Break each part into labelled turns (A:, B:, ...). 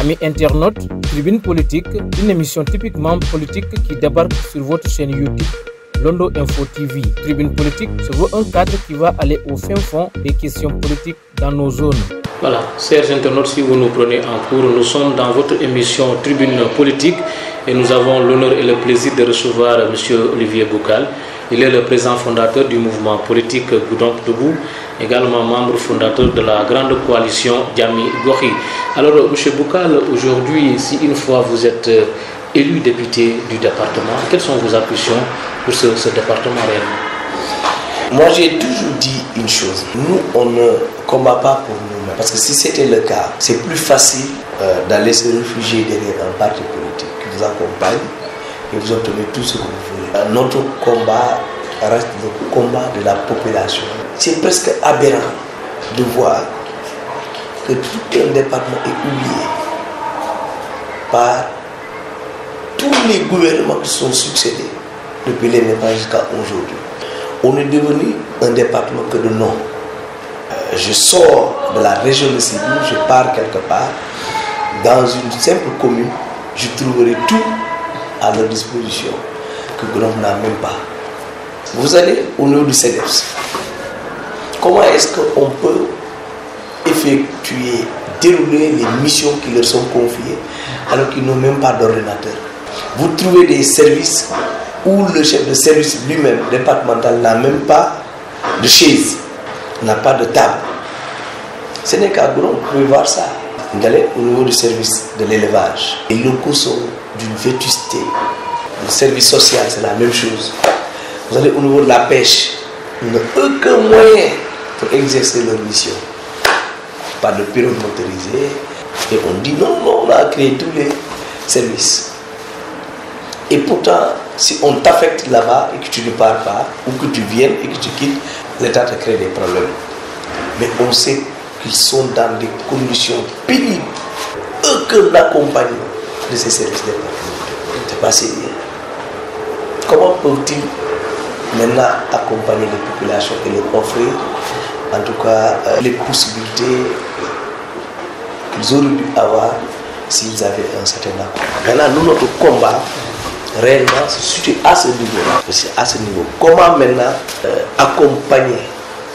A: Amis internautes, Tribune Politique, une émission typiquement politique qui débarque sur votre chaîne YouTube Londo Info TV. Tribune Politique se veut un cadre qui va aller au fin fond des questions politiques dans nos zones. Voilà, chers internautes, si vous nous prenez en cours, nous sommes dans votre émission Tribune Politique et nous avons l'honneur et le plaisir de recevoir M. Olivier Boukal. Il est le président fondateur du mouvement politique Goudomp Debout, également membre fondateur de la grande coalition Djami Gokhi. Alors, M. Boukal, aujourd'hui, si une fois vous êtes élu député du département, quelles sont vos ambitions pour ce département réellement?
B: Moi, j'ai toujours dit une chose. Nous, on ne combat pas pour nous-mêmes. Parce que si c'était le cas, c'est plus facile d'aller se réfugier derrière un parti politique qui vous accompagne et vous obtenez tout ce que vous voulez. Notre combat reste le combat de la population. C'est presque aberrant de voir que tout un département est oublié par tous les gouvernements qui sont succédés depuis l'indépendance jusqu'à aujourd'hui. On est devenu un département que de nom. Je sors de la région de Sibou, je pars quelque part, dans une simple commune, je trouverai tout à leur disposition que Goudomp n'a même pas. Vous allez au niveau du CEDEPS. Comment est-ce qu'on peut effectuer, dérouler les missions qui leur sont confiées alors qu'ils n'ont même pas d'ordinateur? Vous trouvez des services où le chef de service lui-même, départemental, n'a même pas de chaise, n'a pas de table. Ce n'est qu'à Goudomp, vous pouvez voir ça. Vous allez au niveau du service de l'élevage. Les locaux sont d'une vétusté. Le service social, c'est la même chose. Vous allez au niveau de la pêche. Ils n'ont aucun moyen pour exercer leur mission. Pas de pirogue motorisée. Et on dit non, on a créé tous les services. Et pourtant, si on t'affecte là-bas et que tu ne pars pas, ou que tu viennes et que tu quittes, l'État te crée des problèmes. Mais on sait qu'ils sont dans des conditions pénibles. Aucun accompagnement de ces services départementaux. C'est pas sérieux. Comment peuvent-ils maintenant accompagner les populations et leur offrir, en tout cas, les possibilités qu'ils auraient dû avoir s'ils avaient un certain accord? Maintenant, nous, notre combat, réellement, se situe à ce niveau-là. C'est à ce niveau. Comment maintenant accompagner?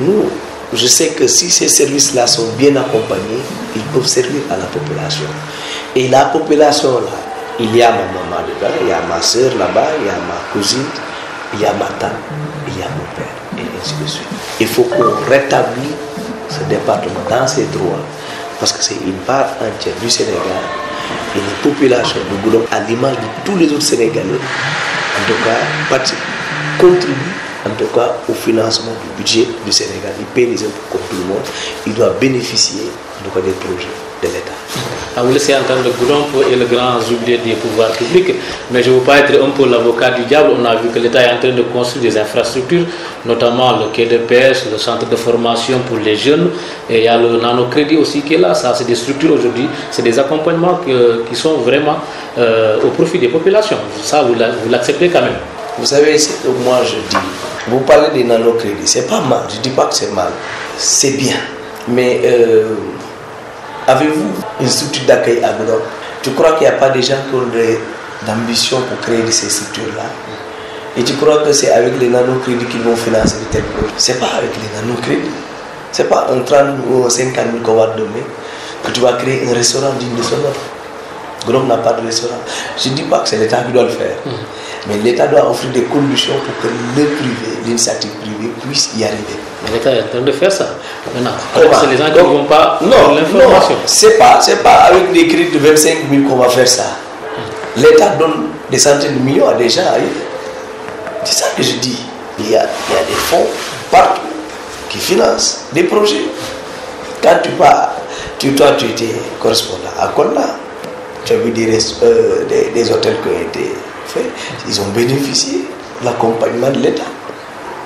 B: Nous, je sais que si ces services-là sont bien accompagnés, ils peuvent servir à la population. Et la population-là, il y a ma maman dedans, il y a ma soeur là-bas, il y a ma cousine, il y a ma tante, il y a mon père, et ainsi de suite. Il faut qu'on rétablisse ce département dans ses droits, parce que c'est une part entière du Sénégal. Et les populations de Goudomp, à l'image de tous les autres Sénégalais, en tout cas, contribuent en tout cas au financement du budget du Sénégal. Ils paient les impôts comme tout le monde. Ils doivent bénéficier en tout cas des projets de l'État.
A: Vous laissez entendre le Goudomp est le grand oublié des pouvoirs publics, mais je ne veux pas être un peu l'avocat du diable. On a vu que l'État est en train de construire des infrastructures, notamment le quai de pêche, le centre de formation pour les jeunes, et il y a le nanocrédit aussi qui est là. Ça, c'est des structures aujourd'hui, c'est des accompagnements qui sont vraiment au profit des populations. Ça, vous l'acceptez quand même.
B: Vous savez, c'est que moi je dis, vous parlez des nanocrédits, c'est pas mal, je ne dis pas que c'est mal, c'est bien. Mais avez-vous une structure d'accueil à Goudomp? Tu crois qu'il n'y a pas des gens qui ont d'ambition pour créer ces structures-là? Et tu crois que c'est avec les nanocrédits qu'ils vont financer tel projet? Ce n'est pas avec les nanocrédits. Ce n'est pas un 30 ou 50 000 qu'on va te donner que tu vas créer un restaurant digne de son nom. Goudomp n'a pas de restaurant. Je ne dis pas que c'est l'État qui doit le faire. Mais l'État doit offrir des conditions pour que le privé, l'initiative privée puisse y arriver.
A: L'État est en train de faire ça. Maintenant, c'est les gens qui ne vont pas
B: Non,
A: l'information.
B: c'est pas avec des crédits de 25 000 qu'on va faire ça. L'État donne des centaines de millions à des gens ailleurs. C'est ça que je dis. Il y a des fonds partout qui financent des projets. Quand tu étais correspondant à Kolda, tu as vu des hôtels qui ont été faits, ils ont bénéficié de l'accompagnement de l'État.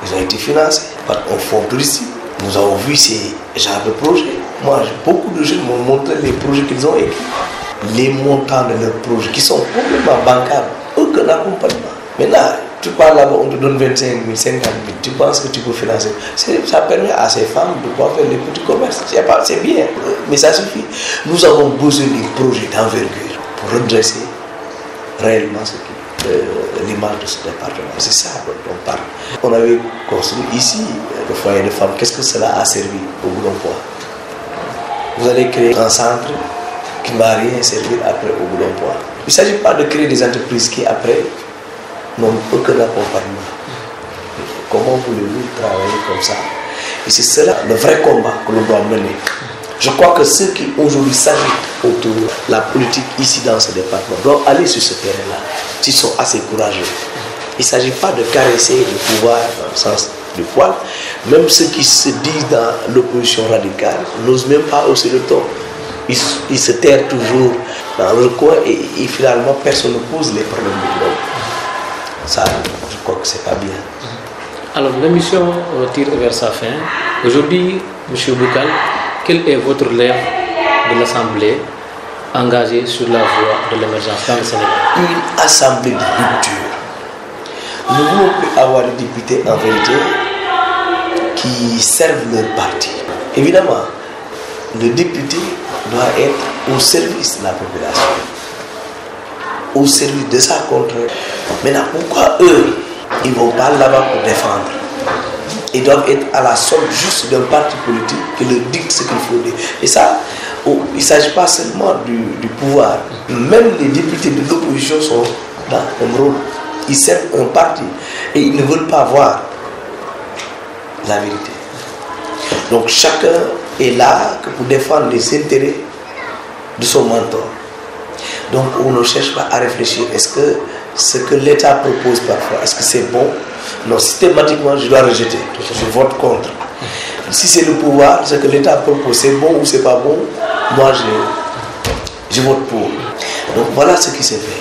B: Ils ont été financés par un fonds touristique. Nous avons vu ces genres de projets. Moi, beaucoup de jeunes m'ont montré les projets qu'ils ont écrits. Les montants de leurs projets qui sont complètement bancables. Aucun accompagnement. Maintenant, Tu pars là-bas, on te donne 25 000, 50 000, tu penses que tu peux financer. Ça permet à ces femmes de pouvoir faire des petits commerces. C'est bien, mais ça suffit. Nous avons besoin d'un projet d'envergure pour redresser réellement l'image de ce département. C'est ça dont on parle. On avait construit ici le foyer de femmes. Qu'est-ce que cela a servi au Boulon-Poix? Vous allez créer un centre qui ne va rien servir après au Boulon-Poix. Il ne s'agit pas de créer des entreprises qui après n'ont aucun accompagnement. Comment voulez-vous travailler comme ça? Et c'est cela le vrai combat que l'on doit mener. Je crois que ceux qui aujourd'hui s'agitent autour de la politique ici dans ce département doivent aller sur ce terrain-là, s'ils sont assez courageux. Il ne s'agit pas de caresser le pouvoir dans le sens du poil. Même ceux qui se disent dans l'opposition radicale n'osent même pas hausser le ton. Ils se terrent toujours dans le coin et finalement personne ne pose les problèmes du monde. Ça, je crois que c'est pas bien.
A: Alors, l'émission tire vers sa fin. Aujourd'hui, M. Boukal, quelle est votre lèvre de l'Assemblée engagée sur la voie de l'émergence dans le Sénégal?
B: Une assemblée de rupture. Nous ne voulons plus avoir des députés en vérité qui servent leur parti. Évidemment, le député doit être au service de la population, au service de sa contrée. Maintenant, pourquoi eux, ils ne vont pas là-bas pour défendre? Ils doivent être à la solde juste d'un parti politique qui leur dicte ce qu'il faut dire. Et ça, il ne s'agit pas seulement du pouvoir. Même les députés de l'opposition sont dans un rôle. Ils servent un parti et ils ne veulent pas voir la vérité. Donc chacun est là que pour défendre les intérêts de son mentor. Donc on ne cherche pas à réfléchir. Est-ce que ce que l'État propose parfois, est-ce que c'est bon? Non, systématiquement je dois rejeter. Je vote contre. Si c'est le pouvoir, ce que l'État propose, c'est bon ou c'est pas bon, moi je vote pour. Donc voilà ce qui s'est fait.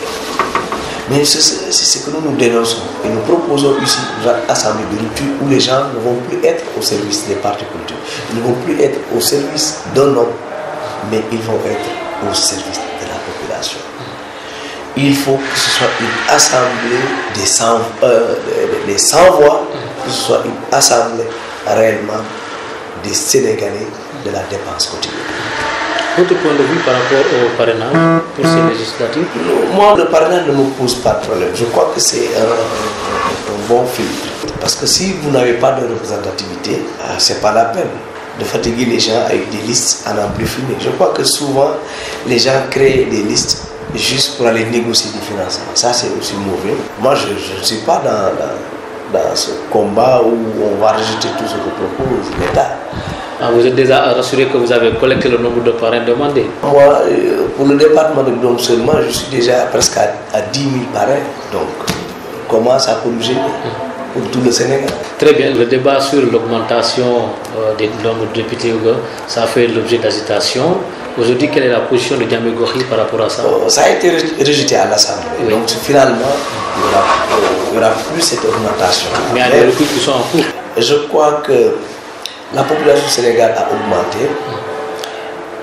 B: Mais c'est ce que nous dénonçons. Et nous proposons ici une assemblée de rupture où les gens ne vont plus être au service des partis politiques. Ils ne vont plus être au service d'un homme, mais ils vont être au service de la population. Il faut que ce soit une assemblée des sans voix, que ce soit une assemblée réellement des Sénégalais de la dépense quotidienne.
A: Votre point de vue par rapport au parrainage pour ces législatives?
B: Moi, le parrainage ne me pose pas de problème. Je crois que c'est un bon filtre. Parce que si vous n'avez pas de représentativité, ce n'est pas la peine de fatiguer les gens avec des listes à n'en plus finir. Je crois que souvent, les gens créent des listes juste pour aller négocier des financements. Ça, c'est aussi mauvais. Moi, je ne suis pas dans ce combat où on va rejeter tout ce que propose l'État.
A: Vous êtes déjà rassuré que vous avez collecté le nombre de parrains demandés?
B: Moi, pour le département de Goudomp seulement, je suis déjà presque à 10 000 parrains. Donc, comment ça peut nous gêner pour tout le Sénégal?
A: Très bien. Le débat sur l'augmentation des nombres de députés, ça fait l'objet d'agitation. Aujourd'hui, quelle est la position de Diamé Gorgui par rapport à ça?
B: Ça a été rejeté à l'Assemblée. Oui. Donc, finalement, il n'y aura plus cette augmentation.
A: Mais il y a des recours qui sont en cours.
B: Je crois que la population du Sénégal a augmenté.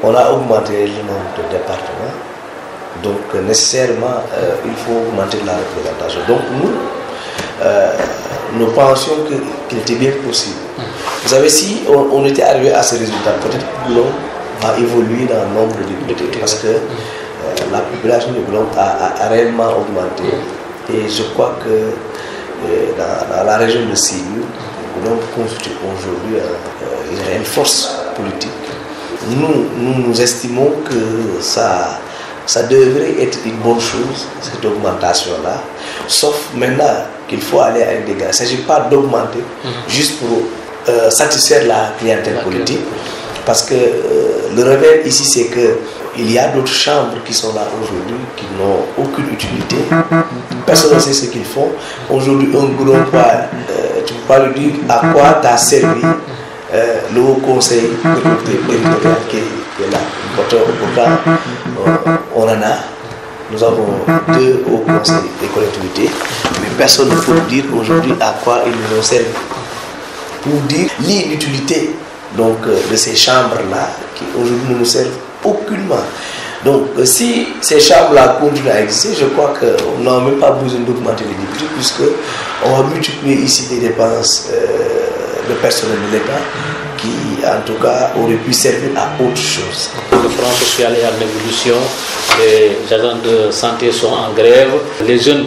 B: On a augmenté le nombre de départements. Donc, nécessairement, il faut augmenter la représentation. Donc, nous pensions qu'il était bien possible. Vous savez, si on était arrivé à ce résultat, peut-être que l'on va évoluer dans le nombre de députés. Parce que la population de Goudomp a réellement augmenté. Et je crois que dans la région de Sédhiou, Goudomp constitue aujourd'hui une réelle force politique. Nous estimons que ça devrait être une bonne chose, cette augmentation-là, sauf maintenant qu'il faut aller avec des gars. Il ne s'agit pas d'augmenter juste pour satisfaire la clientèle politique, parce que le réveil ici, c'est qu'il y a d'autres chambres qui sont là aujourd'hui, qui n'ont aucune utilité. Personne ne sait ce qu'ils font. Aujourd'hui, un gros point, tu ne peux pas lui dire à quoi t'a servi le Haut Conseil territorial qui est là. Pourtant, on en a. Nous avons 2 Hauts Conseils des collectivités, mais personne ne peut dire aujourd'hui à quoi ils nous ont servi. Pour dire l'inutilité donc, de ces chambres-là, qui aujourd'hui ne nous servent aucunement. Donc, si ces chambres-là continuent à exister, je crois qu'on n'a même pas besoin d'augmenter les députés, puisqu'on va multiplier ici des dépenses de personnel de l'État qui, en tout cas, auraient pu servir à autre chose.
C: Le front social est en évolution, les agents de santé sont en grève, les jeunes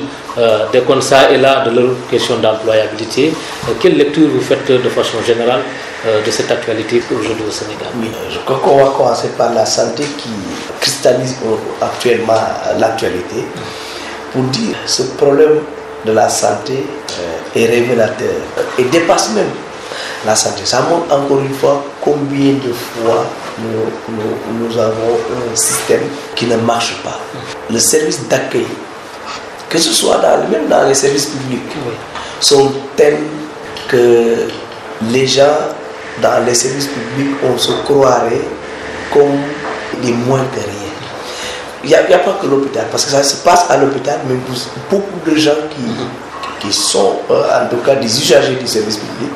C: déconnent ça et là de leur question d'employabilité. Quelle lecture vous faites de façon générale de cette actualité aujourd'hui au Sénégal?
B: Oui, je crois qu'on va commencer par la santé qui cristallise actuellement l'actualité pour dire que ce problème de la santé est révélateur et dépasse même la santé. Ça montre encore une fois combien de fois nous avons un système qui ne marche pas. Le service d'accueil, que ce soit même dans les services publics, sont tels que les gens dans les services publics, on se croirait comme des moins que rien. Il n'y a pas que l'hôpital, parce que ça se passe à l'hôpital, mais beaucoup de gens qui sont en tout cas des usagers du service public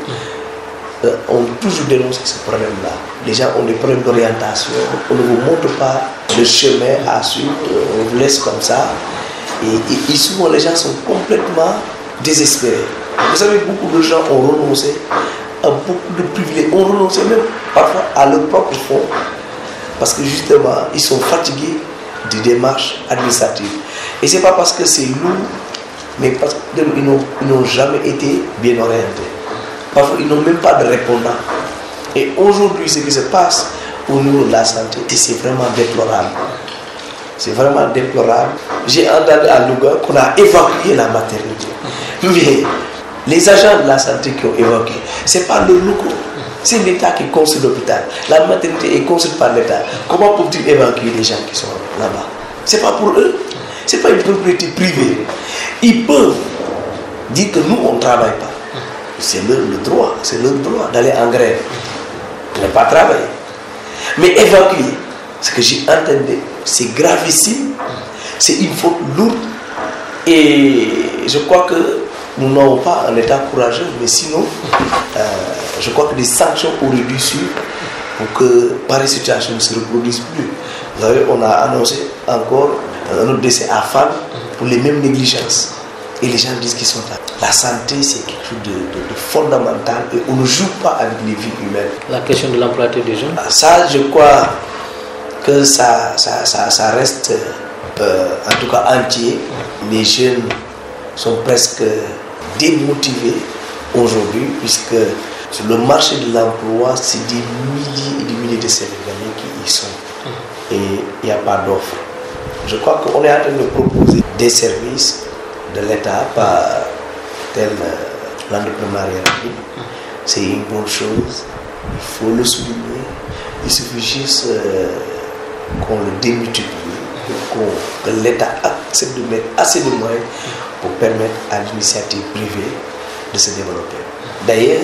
B: ont toujours dénoncé ce problème-là. Les gens ont des problèmes d'orientation, on ne vous montre pas le chemin à suivre, on vous laisse comme ça. Et souvent les gens sont complètement désespérés. Vous savez, beaucoup de gens ont renoncé à beaucoup de privilèges, ont renoncé même parfois à leur propre fonds, parce que justement ils sont fatigués des démarches administratives. Et ce n'est pas parce que c'est lourd, mais parce qu'ils n'ont jamais été bien orientés. Parfois ils n'ont même pas de répondant. Et aujourd'hui, ce qui se passe au niveau de la santé, c'est vraiment déplorable. C'est vraiment déplorable. J'ai entendu à Louga qu'on a évacué la maternité. Mais les agents de la santé qui ont évacué, ce n'est pas le locaux. C'est l'État qui construit l'hôpital. La maternité est construite par l'État. Comment peuvent-ils évacuer les gens qui sont là-bas? Ce n'est pas pour eux. Ce n'est pas une propriété privée. Ils peuvent dire que nous, on ne travaille pas. C'est leur droit. C'est leur droit d'aller en grève. Ne pas travailler. Mais évacuer, ce que j'ai entendu, c'est gravissime. C'est une faute lourde. Et je crois que nous n'avons pas un État courageux, mais sinon, je crois que des sanctions auraient dû suivre pour que pareille situation ne se reproduise plus. Vous savez, on a annoncé encore un autre décès à Fan pour les mêmes négligences. Et les gens disent qu'ils sont là. La santé, c'est quelque chose de fondamental et on ne joue pas avec les vies humaines.
C: La question de l'employabilité des jeunes?
B: Ça, je crois que ça reste en tout cas entier. Les jeunes sont presque démotivés aujourd'hui, puisque sur le marché de l'emploi, c'est des milliers et des milliers de Sénégalais qui y sont. Et il n'y a pas d'offre. Je crois qu'on est en train de proposer des services de l'État par tel l'entrepreneuriat rapide. C'est une bonne chose, il faut le souligner. Il suffit juste qu'on le démultiplie, que l'État accepte de mettre assez de moyens pour permettre à l'initiative privée de se développer. D'ailleurs,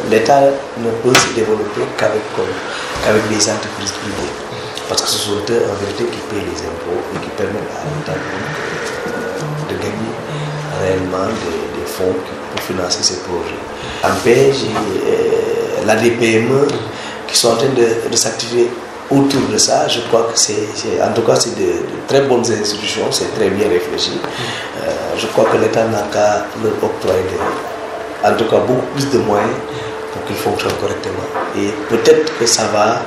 B: l'État ne peut se développer qu'avec des entreprises privées. Parce que ce sont eux en vérité qui payent les impôts et qui permettent à l'État de gagner réellement des fonds pour financer ces projets. En PEJ, la DPME qui sont en train de s'activer autour de ça, je crois que en tout cas c'est de très bonnes institutions, c'est très bien réfléchi. Je crois que l'État n'a qu'à leur octroyer en tout cas beaucoup plus de moyens pour qu'ils fonctionnent correctement. Et peut-être que ça va,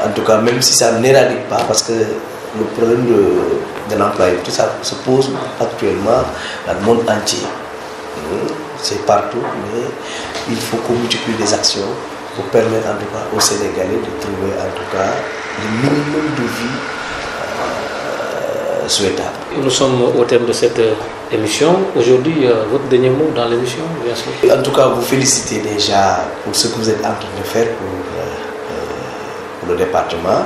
B: en tout cas même si ça n'éradique pas, parce que le problème de l'employabilité, ça se pose actuellement dans le monde entier. C'est partout, mais il faut qu'on multiplie des actions pour permettre en tout cas aux Sénégalais de trouver en tout cas le minimum de vie souhaitable.
C: Nous sommes au terme de cette émission. Aujourd'hui, votre dernier mot dans l'émission, bien sûr.
B: En tout cas, vous félicitez déjà pour ce que vous êtes en train de faire pour le département,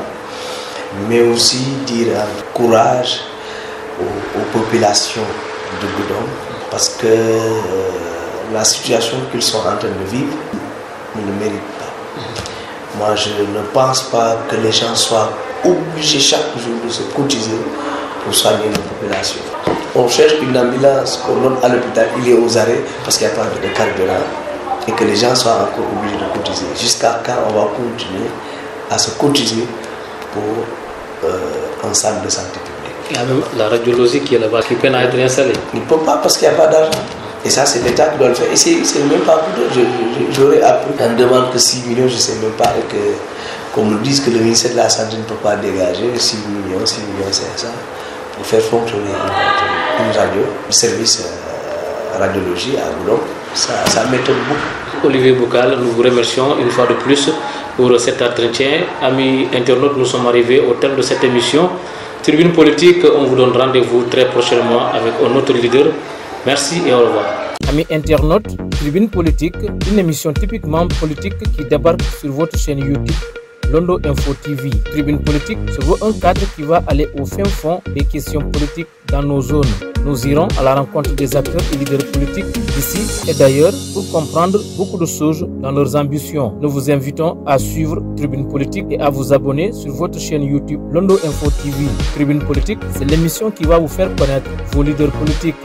B: mais aussi dire courage aux populations de Goudomp, parce que la situation qu'ils sont en train de vivre ne le mérite pas. Moi, je ne pense pas que les gens soient obligés chaque jour de se cotiser pour soigner nos populations. On cherche une ambulance, on donne à l'hôpital, il est aux arrêts parce qu'il n'y a pas de carburant et que les gens soient encore obligés de cotiser. Jusqu'à quand on va continuer à se cotiser pour un centre de santé public.
C: Il y a même la radiologie qui est là-bas, qui peine à être installée.
B: Il ne peut pas parce qu'il n'y a pas d'argent. Et ça, c'est l'État qui doit le faire. Et c'est même pas coûteux. J'aurais appris. On ne demande que 6 millions, je ne sais même pas. Et que, comme nous disent que le ministère de la Santé ne peut pas dégager 6 millions 500 pour faire fonctionner une radio, le service radiologie à Goudon. Ça m'étonne beaucoup.
C: Olivier Boucal, nous vous remercions une fois de plus pour cet entretien. Amis internautes, nous sommes arrivés au terme de cette émission. Tribune Politique, on vous donne rendez-vous très prochainement avec un autre leader. Merci et au revoir.
A: Amis internautes, Tribune Politique, une émission typiquement politique qui débarque sur votre chaîne YouTube Londo Info TV. Tribune Politique se veut un cadre qui va aller au fin fond des questions politiques dans nos zones. Nous irons à la rencontre des acteurs et leaders politiques d'ici et d'ailleurs pour comprendre beaucoup de choses dans leurs ambitions. Nous vous invitons à suivre Tribune Politique et à vous abonner sur votre chaîne YouTube Londo Info TV. Tribune Politique, c'est l'émission qui va vous faire connaître vos leaders politiques.